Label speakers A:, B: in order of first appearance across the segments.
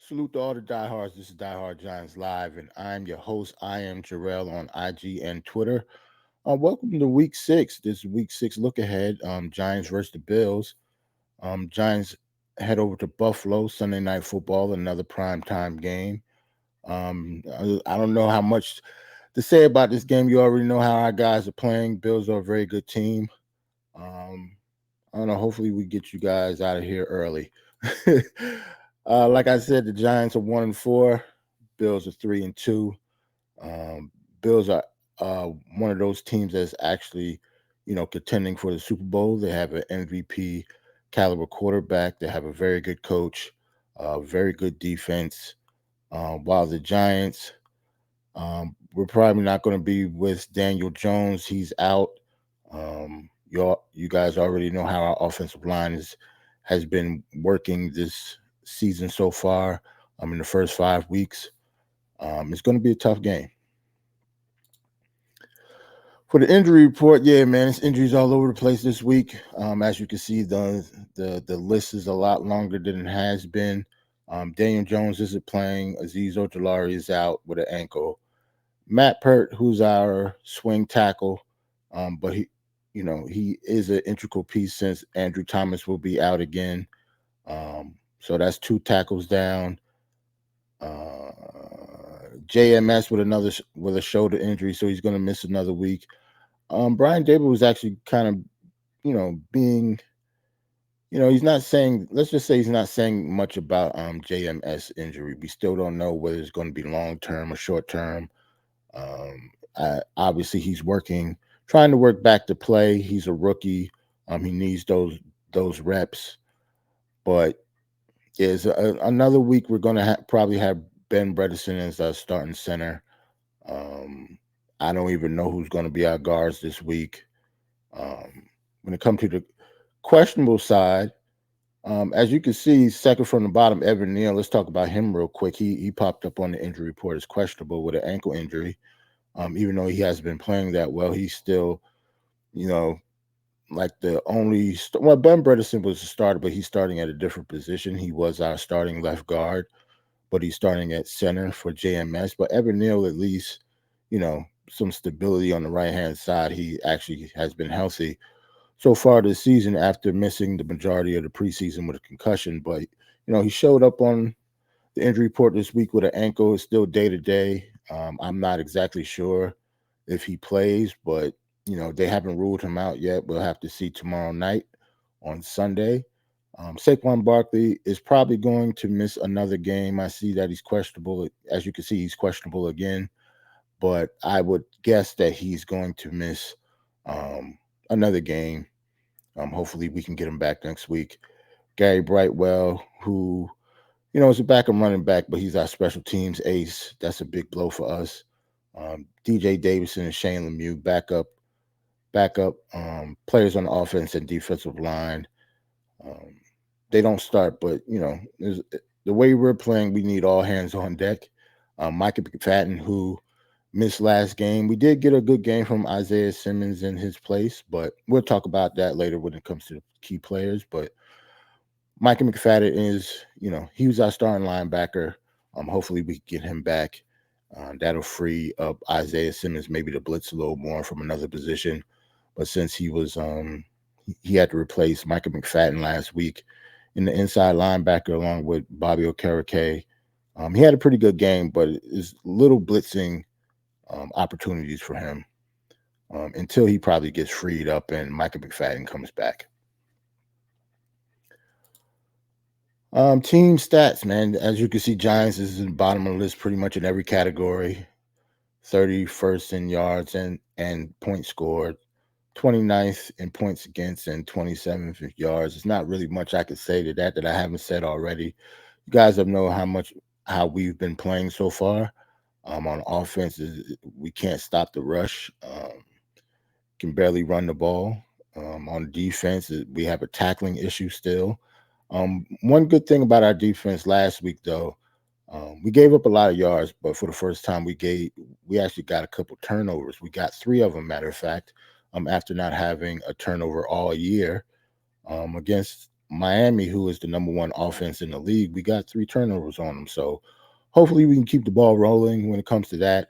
A: Salute to all the diehards. This is Diehard Giants Live, and I'm your host. I am Jarrell on IG and Twitter. Welcome to Week 6. This is Week 6 look ahead. Giants versus the Bills. Giants head over to Buffalo Sunday Night Football, another prime time game. I don't know how much to say about this game. You already know how our guys are playing. Bills are a very good team. Um, I don't know. Hopefully, we get you guys out of here early. Like I said, the Giants are 1-4. Bills are 3-2. Um, Bills are one of those teams that's actually, contending for the Super Bowl. They have an MVP caliber quarterback. They have a very good coach, very good defense. While the Giants, we're probably not going to be with Daniel Jones. He's out. You guys already know how our offensive line has been working this season so far. In the first 5 weeks, it's going to be a tough game. For the injury report, yeah, man, it's injuries all over the place this week. As you can see, the list is a lot longer than it has been. Daniel Jones isn't playing. Azeez Ojulari is out with an ankle. Matt Pert, who's our swing tackle, but he is an integral piece since Andrew Thomas will be out again. So that's two tackles down. JMS with a shoulder injury, so he's going to miss another week. Brian Dable was actually kind of, being, he's not saying. Let's just say he's not saying much about JMS injury. We still don't know whether it's going to be long term or short term. Obviously, he's trying to work back to play. He's a rookie. He needs those reps. But is another week we're going to probably have Ben Bredesen as our starting center. I don't even know who's going to be our guards this week. When it comes to the questionable side, as you can see, second from the bottom, Evan Neal. Let's talk about him real quick. He popped up on the injury report as questionable with an ankle injury. Even though he hasn't been playing that well, he's still, you know, like the only. Well, Ben Bredesen was the starter, but he's starting at a different position. He was our starting left guard, but he's starting at center for JMS. But Evan Neal, at least, some stability on the right hand side. He actually has been healthy so far this season after missing the majority of the preseason with a concussion. But he showed up on the injury report this week with an ankle. It's still day to day. I'm not exactly sure if he plays, but they haven't ruled him out yet. We'll have to see tomorrow night on Sunday. Saquon Barkley is probably going to miss another game. I see that he's questionable. As you can see, he's questionable again. But I would guess that he's going to miss another game. Hopefully, we can get him back next week. Gary Brightwell, who is a backup running back, but he's our special teams ace. That's a big blow for us. DJ Davidson and Shane Lemieux, backup players on the offense and defensive line. They don't start, but the way we're playing, we need all hands on deck. Micah McFadden, who missed last game, we did get a good game from Isaiah Simmons in his place, but we'll talk about that later when it comes to the key players. But Micah McFadden is, he was our starting linebacker. Hopefully we can get him back. That'll free up Isaiah Simmons maybe to blitz a little more from another position. But since he had to replace Micah McFadden last week in the inside linebacker along with Bobby Okereke. He had a pretty good game, but it's little blitzing opportunities for him until he probably gets freed up and Micah McFadden comes back. Team stats, man. As you can see, Giants is in the bottom of the list pretty much in every category. 31st in yards and points scored, 29th in points against, and 27th in yards. It's not really much I could say to that I haven't said already. You guys have know how we've been playing so far. On offense, we can't stop the rush. Can barely run the ball. On defense, we have a tackling issue still. One good thing about our defense last week, though, we gave up a lot of yards, but for the first time, we actually got a couple turnovers. We got 3 of them, matter of fact, after not having a turnover all year. Against Miami, who is the number one offense in the league, we got 3 turnovers on them. So hopefully we can keep the ball rolling when it comes to that.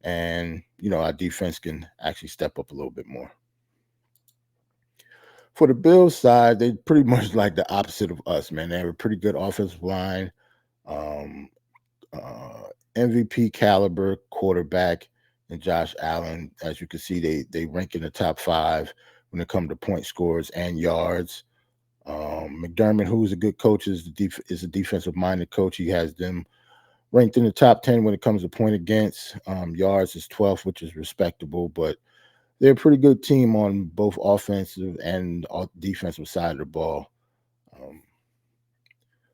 A: And, our defense can actually step up a little bit more. For the Bills side, they pretty much like the opposite of us, man. They have a pretty good offensive line, um, MVP caliber quarterback, and Josh Allen. As you can see, they rank in the top 5 when it comes to point scores and yards. McDermott, who's a good coach, is a defensive minded coach. He has them ranked in the top 10 when it comes to point against. Yards is 12th, which is respectable, but they're a pretty good team on both offensive and defensive side of the ball. Um,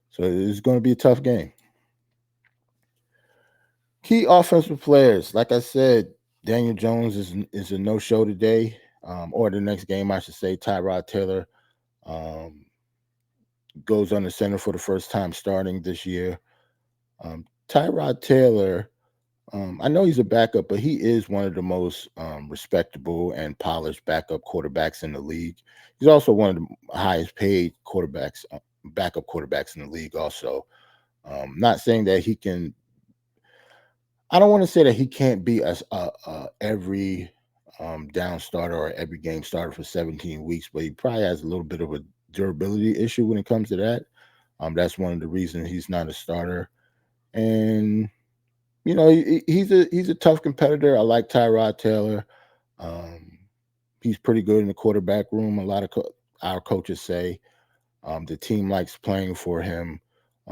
A: so it's going to be a tough game. Key offensive players, like I said, Daniel Jones is a no-show today, or the next game, I should say. Tyrod Taylor um, goes under center for the first time starting this year. Tyrod Taylor, I know he's a backup, but he is one of the most respectable and polished backup quarterbacks in the league. He's also one of the highest paid quarterbacks, backup quarterbacks in the league. Also, not saying that he can. I don't want to say that he can't be every down starter or every game starter for 17 weeks, but he probably has a little bit of a durability issue when it comes to that. That's one of the reasons he's not a starter. And he's a tough competitor. I like Tyrod Taylor. Um, he's pretty good in the quarterback room. A lot of our coaches say the team likes playing for him.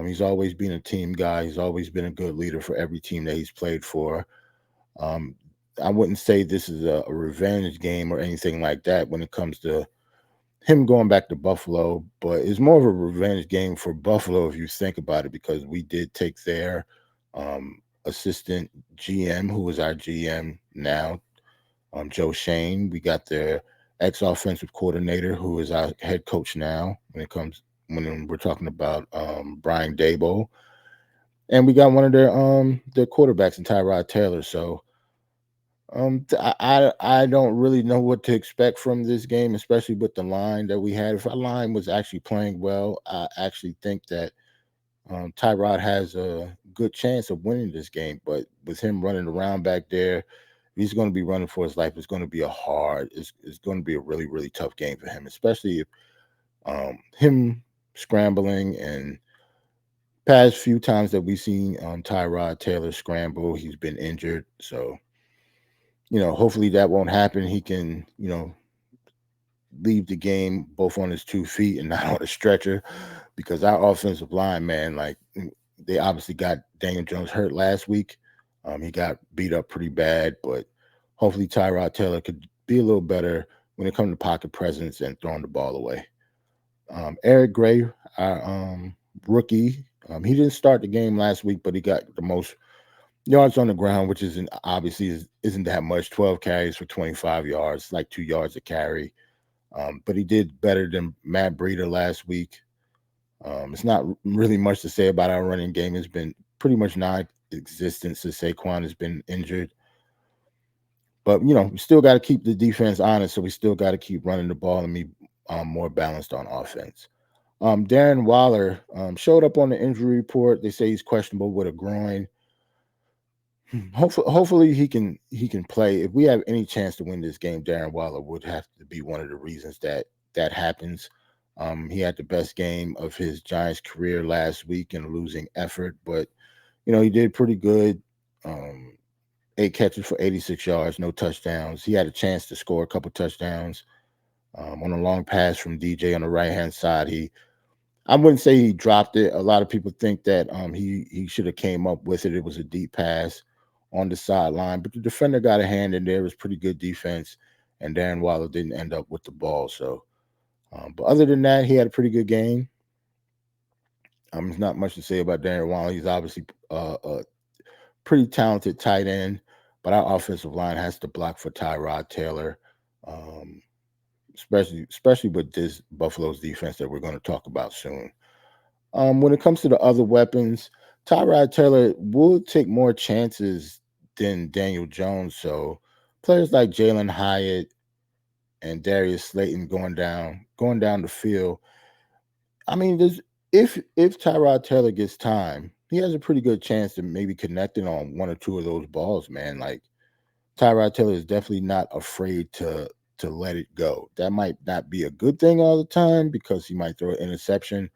A: He's always been a team guy. He's always been a good leader for every team that he's played for. Um, I wouldn't say this is a revenge game or anything like that when it comes to him going back to Buffalo, but it's more of a revenge game for Buffalo if you think about it, because we did take their assistant GM, who is our GM now, Joe Shane. We got their ex-offensive coordinator, who is our head coach now. When we're talking about Brian Daboll, and we got one of their quarterbacks in Tyrod Taylor. So I don't really know what to expect from this game, especially with the line that we had. If our line was actually playing well, I actually think that Tyrod has a good chance of winning this game. But with him running around back there, he's going to be running for his life. It's going to be it's going to be a really, really tough game for him, especially if him scrambling, and past few times that we've seen Tyrod Taylor scramble, he's been injured. So, hopefully that won't happen. He can, leave the game both on his 2 feet and not on a stretcher, because our offensive line, man, like, they obviously got Daniel Jones hurt last week. He got beat up pretty bad, but hopefully Tyrod Taylor could be a little better when it comes to pocket presence and throwing the ball away. Eric Gray, our rookie, he didn't start the game last week, but he got the most yards on the ground, which isn't that much. 12 carries for 25 yards, like 2 yards a carry. But he did better than Matt Breida last week. It's not really much to say about our running game. It's been pretty much non-existent since Saquon has been injured. But, we still got to keep the defense honest, so we still got to keep running the ball and be more balanced on offense. Darren Waller showed up on the injury report. They say he's questionable with a groin. Hopefully he can play. If we have any chance to win this game, Darren Waller would have to be one of the reasons that happens. He had the best game of his Giants career last week in a losing effort, but he did pretty good. 8 catches for 86 yards, no touchdowns. He had a chance to score a couple touchdowns on a long pass from DJ on the right-hand side. I wouldn't say he dropped it. A lot of people think that he should have came up with it. It was a deep pass on the sideline, but the defender got a hand in there. It was pretty good defense, and Darren Waller didn't end up with the ball. So, but other than that, he had a pretty good game. There's not much to say about Darren Waller. He's obviously a pretty talented tight end, but our offensive line has to block for Tyrod Taylor, especially with this Buffalo's defense that we're going to talk about soon. When it comes to the other weapons, Tyrod Taylor will take more chances than Daniel Jones. So players like Jalen Hyatt and Darius Slayton going down the field, I mean, if Tyrod Taylor gets time, he has a pretty good chance to maybe connecting on one or two of those balls, man. Like Tyrod Taylor is definitely not afraid to let it go. That might not be a good thing all the time because he might throw an interception,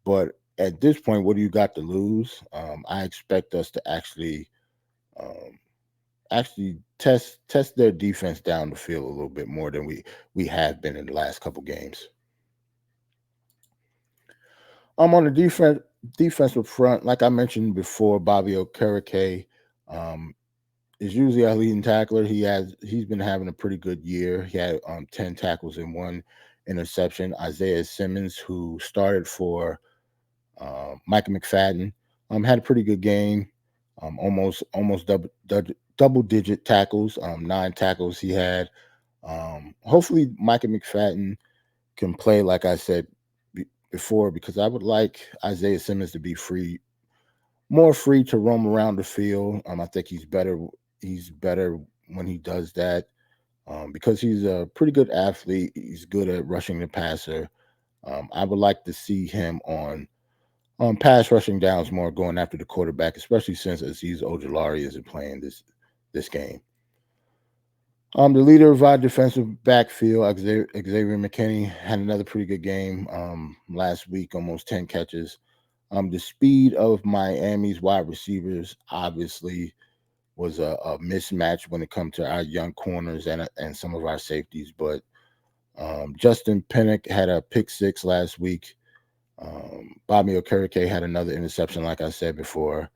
A: but at this point, what do you got to lose? I expect us to um, actually test their defense down the field a little bit more than we have been in the last couple games. On the defensive front, like I mentioned before, Bobby Okereke um, is usually our leading tackler. He's been having a pretty good year. He had 10 tackles and 1 interception. Isaiah Simmons, who started for Micah McFadden, had a pretty good game. Almost double digit tackles. 9 tackles he had. Hopefully, Micah McFadden can play like I said before, because I would like Isaiah Simmons to be more free to roam around the field. I think he's better. He's better when he does that, because he's a pretty good athlete. He's good at rushing the passer. I would like to see him on pass rushing downs more, going after the quarterback, especially since Azeez Ojulari isn't playing this game. The leader of our defensive backfield, Xavier McKinney, had another pretty good game last week, almost 10 catches. The speed of Miami's wide receivers obviously was a mismatch when it comes to our young corners and some of our safeties. But Justin Pinnock had a pick six last week. Bobby Okereke had another interception, like I said before.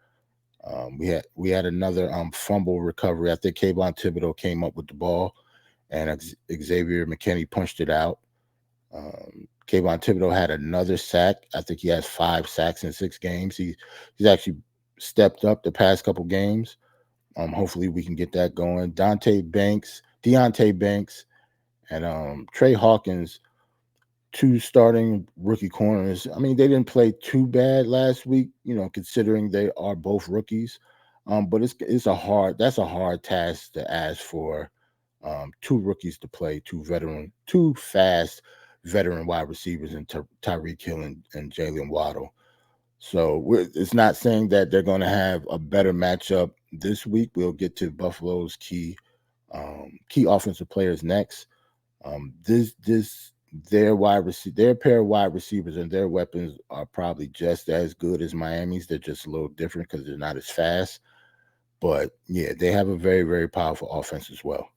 A: We had another fumble recovery. I think Kayvon Thibodeau came up with the ball, and Xavier McKinney punched it out. Kayvon Thibodeau had another sack. I think he has 5 sacks in 6 games. He's actually stepped up the past couple games. Hopefully we can get that going. Deontay Banks, and Trey Hawkins, 2 starting rookie corners. I mean, they didn't play too bad last week, considering they are both rookies. But that's a hard task to ask for 2 rookies to play, two fast veteran wide receivers in Tyreek Hill and Jalen Waddle. So it's not saying that they're going to have a better matchup this week. We'll get to Buffalo's key offensive players next. This their pair of wide receivers and their weapons are probably just as good as Miami's. They're just a little different because they're not as fast. But yeah, they have a very, very powerful offense as well.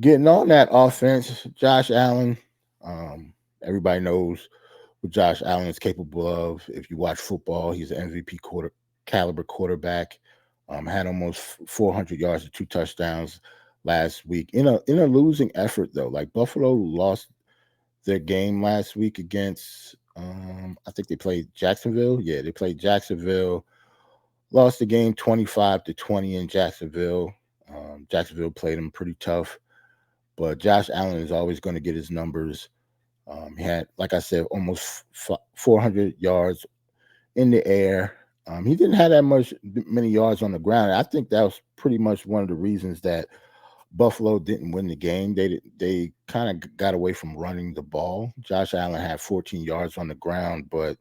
A: Getting on that offense, Josh Allen. Everybody knows what Josh Allen is capable of. If you watch football, he's an MVP caliber quarterback. Had almost 400 yards and 2 touchdowns last week in a losing effort though. Like Buffalo lost their game last week against I think they played Jacksonville. Yeah, they played Jacksonville. Lost the game 25-20 in Jacksonville. Jacksonville played them pretty tough, but Josh Allen is always going to get his numbers. He had, like I said, almost 400 yards in the air. He didn't have many yards on the ground. I think that was pretty much one of the reasons that Buffalo didn't win the game. They kind of got away from running the ball. Josh Allen had 14 yards on the ground, but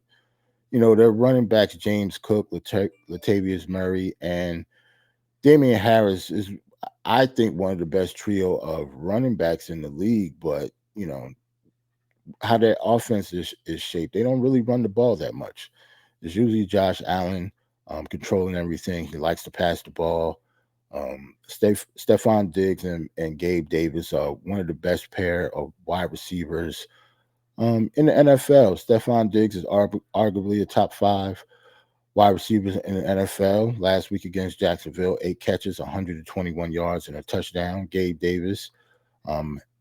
A: their running backs, James Cook, Latavius Murray, and Damian Harris is, I think, one of the best trio of running backs in the league. But how their offense is shaped, they don't really run the ball that much. It's usually Josh Allen controlling everything. He likes to pass the ball. Stephon Diggs and Gabe Davis are one of the best pair of wide receivers in the NFL. Stephon Diggs is arguably a top 5 wide receivers in the NFL. Last week against Jacksonville, 8 catches, 121 yards, and a touchdown. Gabe Davis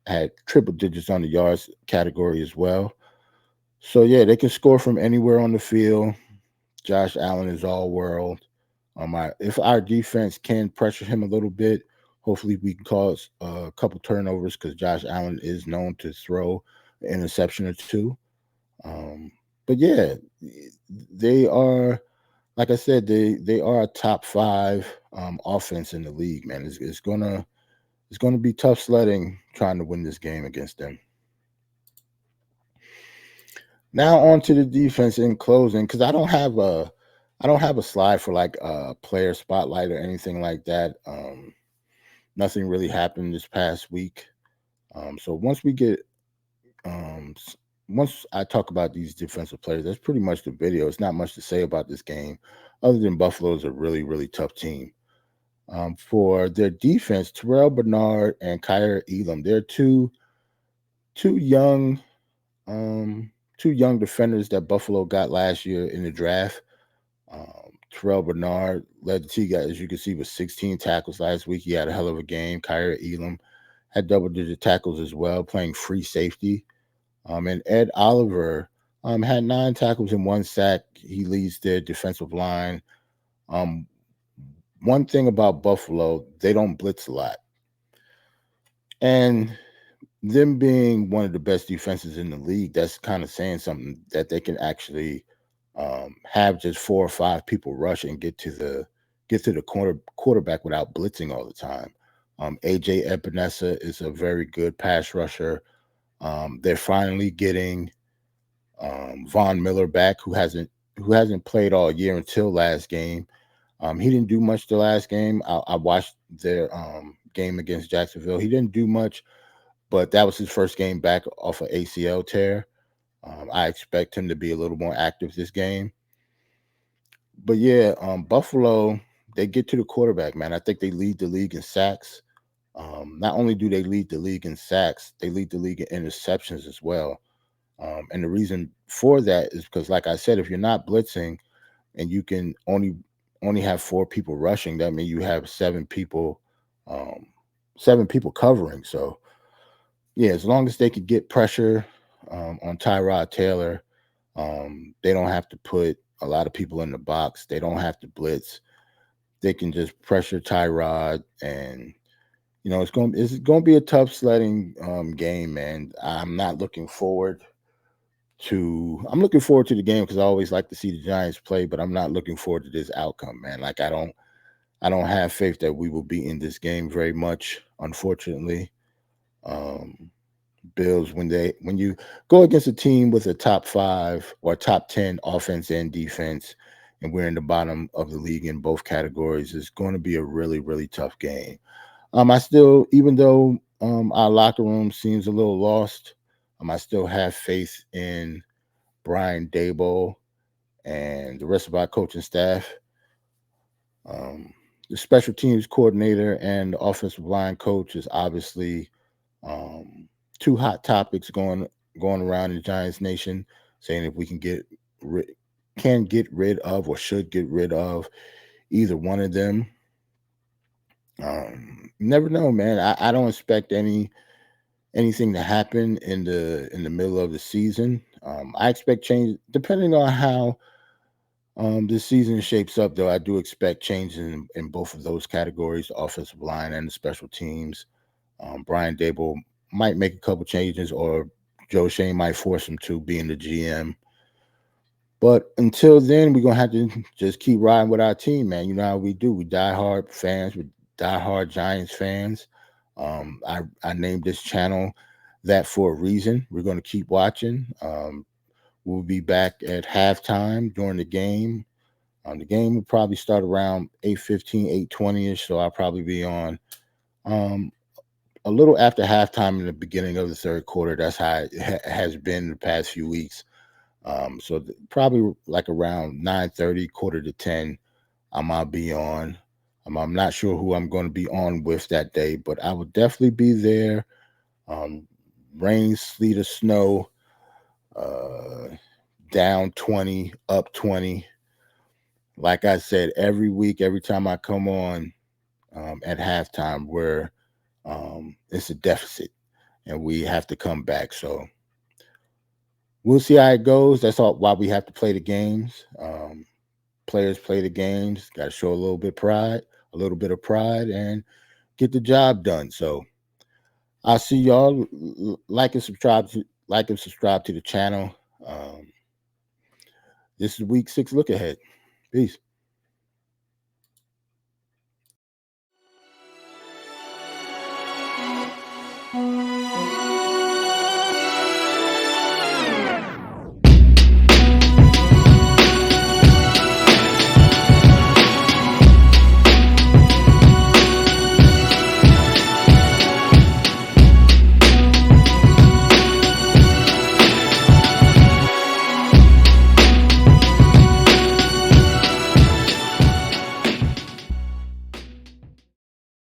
A: had triple digits on the yards category as well. So yeah, they can score from anywhere on the field. Josh Allen is all world. If our defense can pressure him a little bit, hopefully we can cause a couple turnovers, because Josh Allen is known to throw an interception or 2. But yeah, they are, like I said, they are a top 5 offense in the league, man. It's gonna be tough sledding trying to win this game against them. Now on to the defense in closing, because I don't have a slide for like a player spotlight or anything like that. Nothing really happened this past week. So once we get once I talk about these defensive players, that's pretty much the video. It's not much to say about this game, other than Buffalo is a really really tough team. For their defense, Terrell Bernard and Kyrie Elam, they're two young two young defenders that Buffalo got last year in the draft. Terrell Bernard led the team, as you can see, with 16 tackles last week. He had a hell of a game. Kyrie Elam had double-digit tackles as well, playing free safety. And Ed Oliver had 9 tackles and 1 sack. He leads their defensive line. Um, One thing about Buffalo, they don't blitz a lot. And them being one of the best defenses in the league, that's kind of saying something that they can actually have just 4 or 5 people rush and get to the quarterback without blitzing all the time. AJ Epinesa is a very good pass rusher. They're finally getting Von Miller back, who hasn't played all year until last game. He didn't do much the last game. I watched their game against Jacksonville. He didn't do much, but that was his first game back off an ACL tear. I expect him to be a little more active this game. But yeah, Buffalo, they get to the quarterback, man. I think they lead the league in sacks. Not only do they lead the league in sacks, they lead the league in interceptions as well. And the reason for that is because, like I said, if you're not blitzing and you can only have 4 people rushing, that means you have um, 7 people covering. So yeah, as long as they could get pressure on Tyrod Taylor, they don't have to put a lot of people in the box. They don't have to blitz. They can just pressure Tyrod, and it's going to be a tough sledding game, man. I'm looking forward to the game because I always like to see the Giants play, but I'm not looking forward to this outcome, man. Like I don't have faith that we will be in this game very much, unfortunately. Um, Bills, when you go against a team with a top 5 or top 10 offense and defense, and we're in the bottom of the league in both categories, it's going to be a really really tough game. I still, even though our locker room seems a little lost, I still have faith in Brian Dable and the rest of our coaching staff. Um, the special teams coordinator and the offensive line coach is obviously um, 2 hot topics going around in Giants Nation, saying if we can get rid of or should get rid of either one of them. Never know, man. I don't expect anything to happen in the middle of the season. I expect change depending on how this season shapes up. Though I do expect changes in both of those categories, the offensive line and the special teams. Brian Dable might make a couple changes, or Joe Shane might force him to, being the GM. But until then, we're gonna have to just keep riding with our team, man. You know how we do. We die hard fans. We die hard Giants fans. I named this channel that for a reason. We're gonna keep watching. We'll be back at halftime during the game. The game will probably start around 8:15, 8:20ish. So I'll probably be on um, a little after halftime in the beginning of the third quarter. That's how it has been the past few weeks. So probably like around 9:30, quarter to 10, I'll be on. I'm not sure who I'm going to be on with that day, but I will definitely be there. Um, Rain, sleet, or snow, uh, down 20, up 20. Like I said, every week, every time I come on at halftime, where it's a deficit and we have to come back. So we'll see how it goes. That's all why we have to play the games. Players play the games, got to show a little bit of pride, and get the job done. So I'll see y'all. Like and subscribe to the channel. This is week 6 look ahead. Peace.